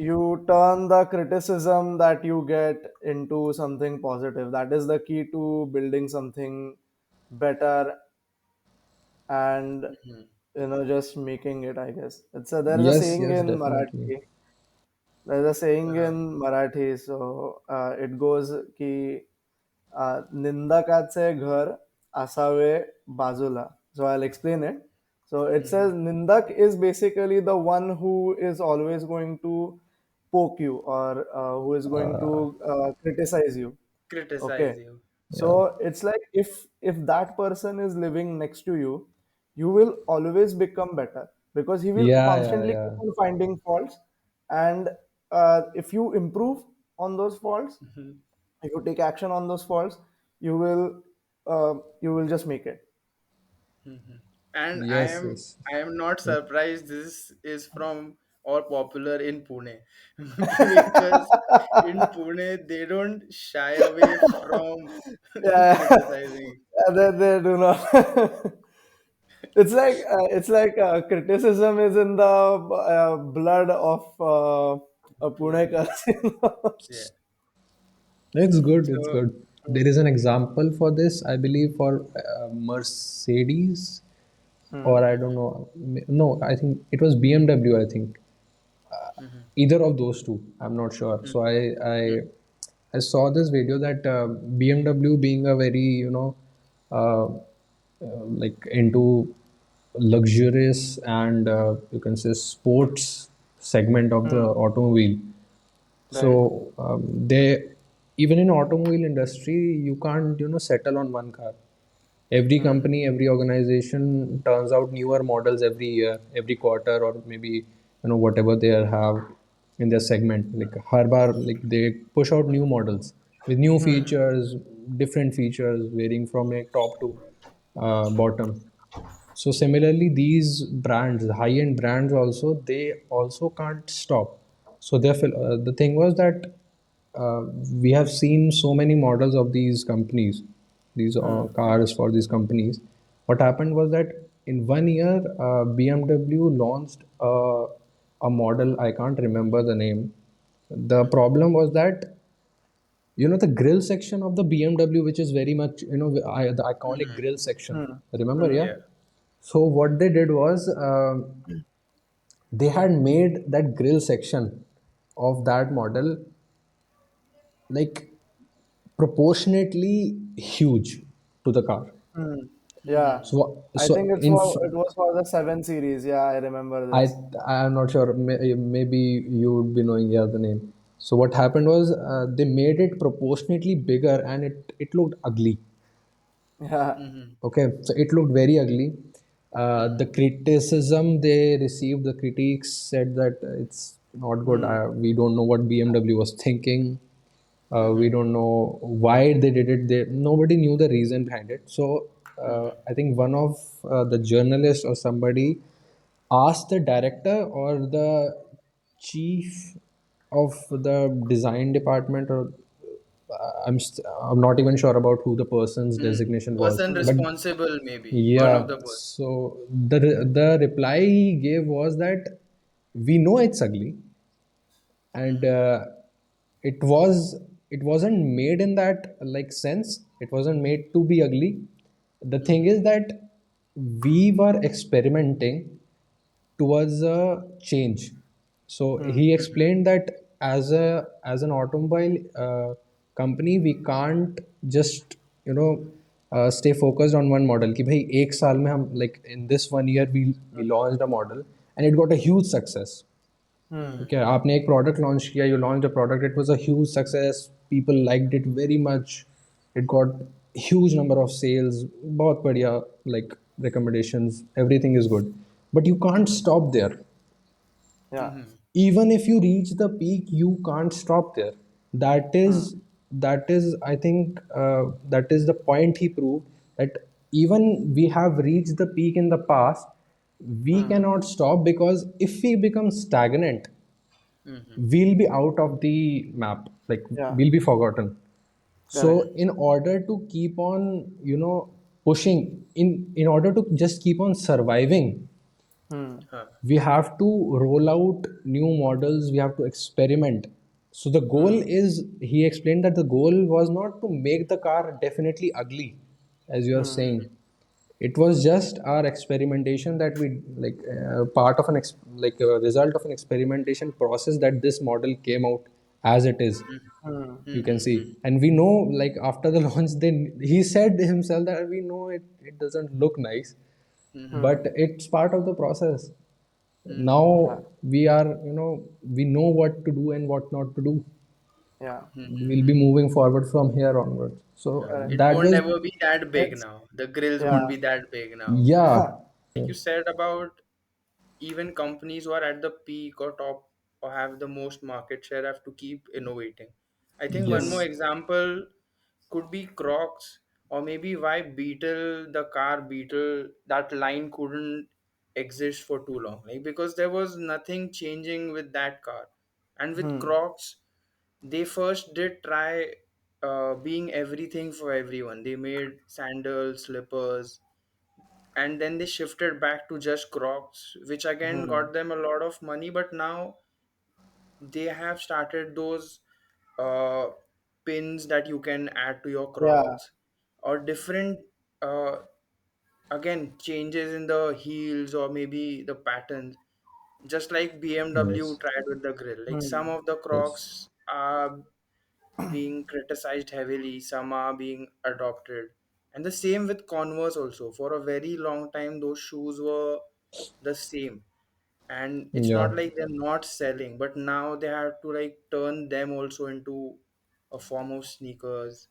you turn the criticism that you get into something positive. That is the key to building something better and Mhm. just making it, I guess. There's a Yes, saying yes, in definitely. Marathi. There's a saying Uh, in Marathi, so it goes ki निंदकाचे घर असावे बाजूला. So I'll explain it. So it says mhm. Nindak is basically the one who is always going to poke you or who is going Uh, to criticize you. Criticize Okay. you. yeah, So it's like if that person is living next to you, you will always become better because he will yeah, yeah, constantly keep yeah. on finding faults. And if you improve on those faults, Mhm. if you take action on those faults, you will you will just make it. Mhm. And I Yes, am yes. I am not Hmm. surprised this is from or popular in Pune because in Pune they don't shy away from Yeah, criticizing. they do not. It's like criticism is in the blood of Pune. Punekars. You know? Yeah. It's good. It's So good. There is an example for this, I believe, for Mercedes, or Hmm. I don't know. No, I think it was BMW. I think mhm, either of those two. I'm not sure. So I saw this video that BMW, being a very like into luxurious and you can say sports segment of the Hmm. automobile. Right. So they, even in automobile industry, you can't settle on one car. Every Hmm. company, every organization turns out newer models every year, every quarter, or maybe whatever they have in their segment. Like har bar, like they push out new models with new Hmm. features, different features, varying from a top to bottom. So similarly, these brands, the high-end brands, also they also can't stop. So the thing was that uh, we have seen so many models of these companies, these Hmm. cars for these companies. What happened was that in 1 year, BMW launched a model. I can't remember the name. The mhm, problem was that the grill section of the BMW, which is very much the iconic mhm, grill section. Hmm. Remember, Hmm. yeah. yeah. So what they did was they had made that grill section of that model like proportionately huge to the car. Hmm. Yeah. Mhm, I So think it was for the 7 series. Yeah, I remember I this. I am not sure. Maybe you would be knowing, yeah, the name. So what happened was they made it proportionately bigger, and it looked ugly. Yeah. mhm, Okay, so it looked very ugly. The mhm, criticism they received, the critics said that it's not good. Hmm. We don't know what BMW was thinking. We mhm, don't know why they did it. Nobody knew the reason behind it. So mhm, I think one of the journalists or somebody asked the director or the chief of the design department, or I'm not even sure about who the person's mhm. designation was, Person but responsible, maybe one yeah. of the person. So the reply he gave was that we know it's ugly, and Mhm, it wasn't made in that like sense. It wasn't made to be ugly. The thing mhm, is that we were experimenting towards a change. So Hmm. he mhm, explained that as an automobile company, we can't just stay focused on one model. कि भाई एक साल में हम, like in this 1 year we launched a model and it got a huge success. Hmm. Okay, आपने एक product launch किया, you launched a product, it was a huge success, people liked it very much, it got huge number of sales, बहुत बढ़िया, like recommendations, everything is good, but you can't stop there. Yeah. mhm, Even if you reach the peak, you can't stop there. that Hmm. is that is I think that is the point he proved, that even we have reached the peak in the past, we Hmm. cannot stop, because if we become stagnant, mhm. we'll be out of the map, like Yeah. we'll be forgotten. So Correct. Mhm, in order to keep on pushing, in order to just keep on surviving, Hmm. Huh. We have to roll out new models, we have to experiment. So the goal Hmm. is, he explained that the goal was not to make the car definitely ugly, as you are Hmm. saying. It was just our experimentation that we like, part of like a result of an experimentation process, that this model came out as it is, Hmm. Hmm. you Hmm. can Hmm. see. Hmm. And we know, like after the launch, then he said himself that we know it doesn't look nice, Hmm. Hmm. but Hmm. it's part of the process. Hmm. Hmm. Yeah. Now we are, we know what to do and what not to do. Yeah. Hmm. Hmm. We'll be Hmm. moving forward from here onwards. So Correct. It that won't is, ever be that big it's, now. The grills won't Yeah. be that big now. yeah. Like you said about even companies who are at the peak or top or have the most market share have to keep innovating. I think one more Hmm. Yes. example could be Crocs, or maybe why Beetle, the car Beetle, that line couldn't exist for too long. Like because there was nothing changing with that car. And with Hmm. Crocs, they first did try being everything for everyone. They made sandals, slippers, and then they shifted back to just Crocs, which again Hmm. got them a lot of money. But now they have started those uh, pins that you can add to your Yeah. Crocs, or different uh, again changes in the heels or maybe the patterns. Just like BMW Yes. tried with the grill, like some Hmm. of the Yes. Crocs are being criticized heavily, some are being adopted. And the same with Converse also. For a very long time, those shoes were the same. And it's Yeah. not like they're not selling, but now they have to like turn them also into a form of sneakers.